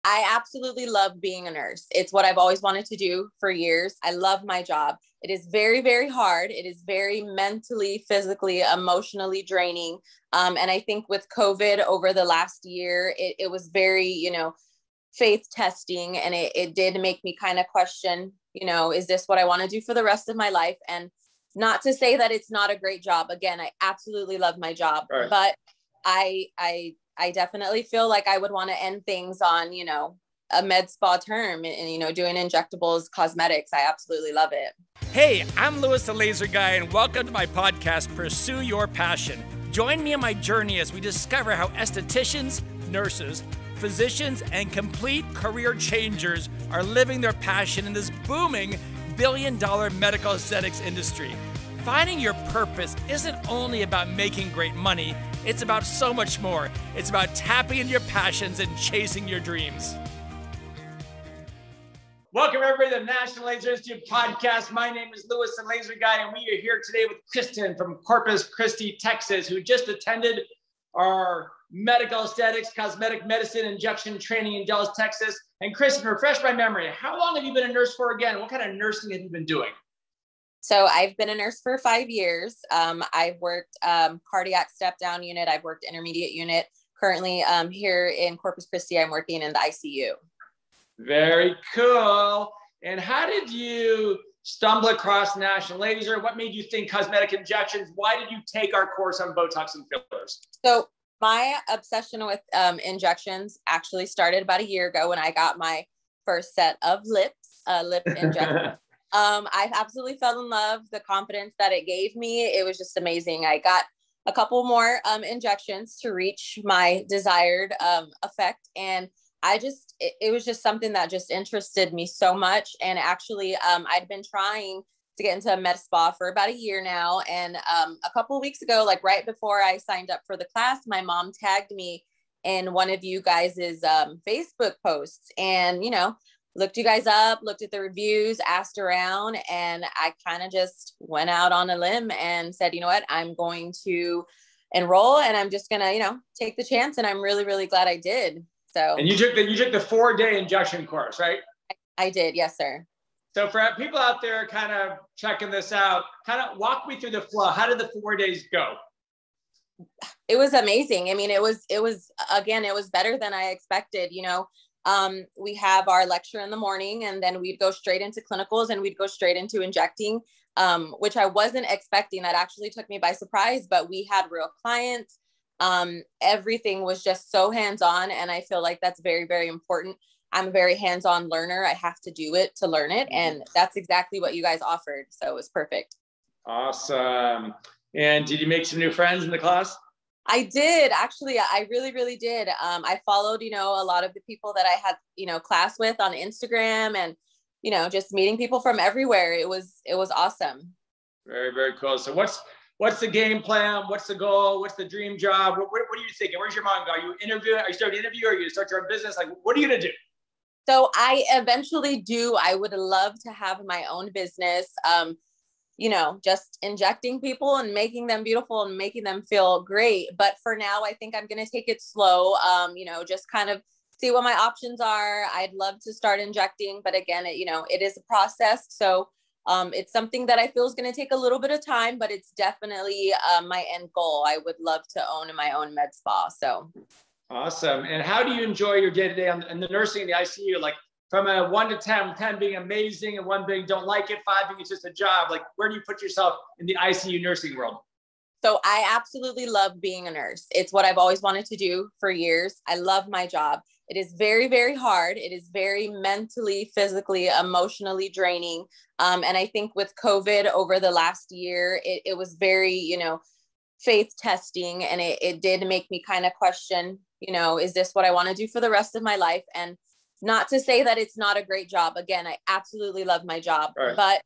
I absolutely love being a nurse. It's what I've always wanted to do for years. I love my job. It is very, very hard. It is very mentally, physically, emotionally draining. And I think with COVID over the last year, it was very, faith testing. And it did make me kind of question, is this what I want to do for the rest of my life? And not to say that it's not a great job. Again, I absolutely love my job, right. But I definitely feel like I would want to end things on, a med spa term and, doing injectables, cosmetics. I absolutely love it. Hey, I'm Louis the Laser Guy, and welcome to my podcast, Pursue Your Passion. Join me on my journey as we discover how estheticians, nurses, physicians, and complete career changers are living their passion in this booming billion-dollar medical aesthetics industry. Finding your purpose isn't only about making great money, it's about so much more. It's about tapping into your passions and chasing your dreams. Welcome everybody to the National Laser Institute podcast. My name is Louis the Laser Guy, and we are here today with Kristen from Corpus Christi, Texas, who just attended our medical aesthetics, cosmetic medicine, injection training in Dallas, Texas. And Kristen, refresh my memory. How long have you been a nurse for again? What kind of nursing have you been doing? So I've been a nurse for 5 years. I've worked cardiac step down unit. I've worked intermediate unit. Currently here in Corpus Christi, I'm working in the ICU. Very cool. And how did you stumble across National Laser? What made you think cosmetic injections? Why did you take our course on Botox and fillers? So my obsession with injections actually started about a year ago when I got my first set of lip injections. I absolutely fell in love. The confidence that it gave me, it was just amazing. I got a couple more injections to reach my desired effect. And it was just something that just interested me so much. And actually, I'd been trying to get into a med spa for about a year now. And a couple of weeks ago, like right before I signed up for the class, my mom tagged me in one of you guys's Facebook posts and, looked you guys up, looked at the reviews, asked around, and I kind of just went out on a limb and said, you know what, I'm going to enroll and I'm just going to, take the chance. And I'm really, really glad I did. So. And you took the 4-day injection course, right? I did. Yes, sir. So for people out there kind of checking this out, kind of walk me through the flow. How did the 4 days go? It was amazing. I mean, it was better than I expected, we have our lecture in the morning and then we'd go straight into clinicals and we'd go straight into injecting, which I wasn't expecting. That actually took me by surprise, but we had real clients. Everything was just so hands-on. And I feel like that's very, very important. I'm a very hands-on learner. I have to do it to learn it. And that's exactly what you guys offered. So it was perfect. Awesome. And did you make some new friends in the class? I did. Actually, I really, really did. I followed, a lot of the people that I had, class with on Instagram and, just meeting people from everywhere. It was awesome. Very, very cool. So what's the game plan? What's the goal? What's the dream job? What are you thinking? Where's your mind go? Are you interviewing? Are you starting to interview? Or are you going to start your own business? Like, what are you going to do? So I eventually do. I would love to have my own business. Just injecting people and making them beautiful and making them feel great. But for now, I think I'm going to take it slow, just kind of see what my options are. I'd love to start injecting, but again, it is a process. So it's something that I feel is going to take a little bit of time, but it's definitely my end goal. I would love to own my own med spa. So. Awesome. And how do you enjoy your day-to-day in the nursing in the ICU? Like, from a 1 to 10, 10 being amazing and 1 being don't like it, 5 being it's just a job. Like, where do you put yourself in the ICU nursing world? So I absolutely love being a nurse. It's what I've always wanted to do for years. I love my job. It is very, very hard. It is very mentally, physically, emotionally draining. And I think with COVID over the last year, it was very, faith testing. And it did make me kind of question, is this what I want to do for the rest of my life? And not to say that it's not a great job. Again, I absolutely love my job, right. But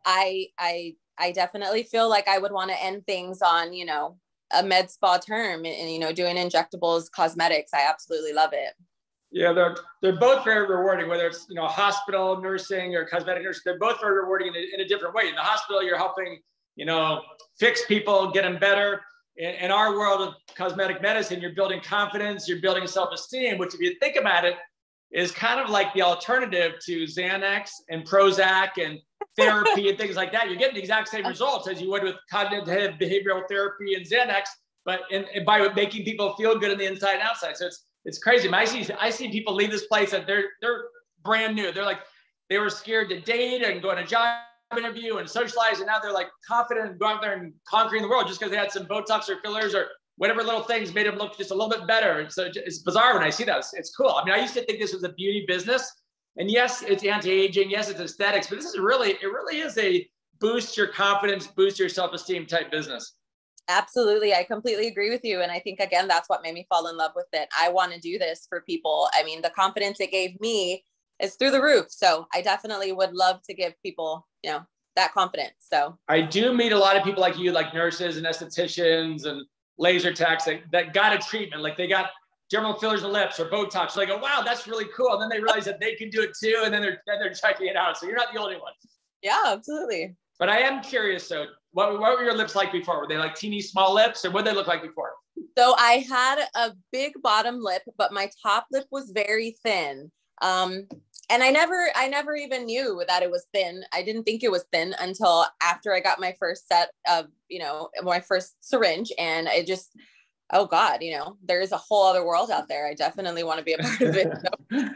I definitely feel like I would want to end things on, a med spa term and, doing injectables, cosmetics. I absolutely love it. Yeah, they're both very rewarding, whether it's, hospital nursing or cosmetic nursing, they're both very rewarding in a different way. In the hospital, you're helping, fix people, get them better. In our world of cosmetic medicine, you're building confidence, you're building self-esteem, which if you think about it, is kind of like the alternative to Xanax and Prozac and therapy and things like that. You're getting the exact same results as you would with cognitive behavioral therapy and Xanax, but by making people feel good on the inside and outside. So it's crazy. I see people leave this place that they're brand new. They're like, they were scared to date and go on a job interview and socialize, and now they're like confident and go out there and conquering the world just because they had some Botox or fillers or whatever little things made them look just a little bit better. So it's bizarre when I see that. It's cool. I mean, I used to think this was a beauty business, and yes, it's anti-aging, yes, it's aesthetics, but this is really, it really is a boost your confidence, boost your self-esteem type business. Absolutely. I completely agree with you. And I think, again, that's what made me fall in love with it. I want to do this for people. I mean, the confidence it gave me is through the roof. So I definitely would love to give people, you know, that confidence. So I do meet a lot of people like you, like nurses and estheticians and laser techs that got a treatment, like they got dermal fillers of lips or Botox. So they go, wow, that's really cool. And then they realize that they can do it too. And then they're checking it out. So you're not the only one. Yeah, absolutely. But I am curious. So what were your lips like before? Were they like teeny small lips, or what did they look like before? So I had a big bottom lip, but my top lip was very thin. And I never even knew that it was thin. I didn't think it was thin until after I got my first set of, you know, my first syringe. And I just, oh God, you know, there's a whole other world out there. I definitely want to be a part of it. So.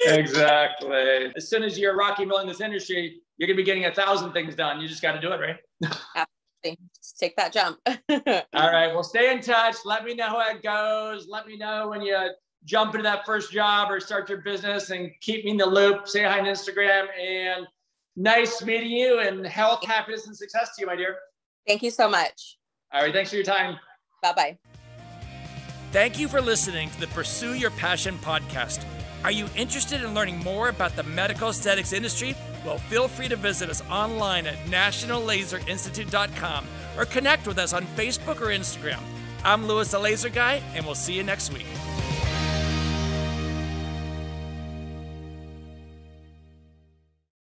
Exactly. As soon as you're Rocky Mill in this industry, you're going to be getting 1,000 things done. You just got to do it, right? Absolutely. Just take that jump. All right. Well, stay in touch. Let me know how it goes. Let me know when you jump into that first job or start your business, and keep me in the loop. Say hi on Instagram, and nice meeting you, and health, happiness, and success to you, my dear. Thank you so much. All right. Thanks for your time. Bye-bye. Thank you for listening to the Pursue Your Passion podcast. Are you interested in learning more about the medical aesthetics industry? Well, feel free to visit us online at nationallaserinstitute.com or connect with us on Facebook or Instagram. I'm Louis the Laser Guy, and we'll see you next week.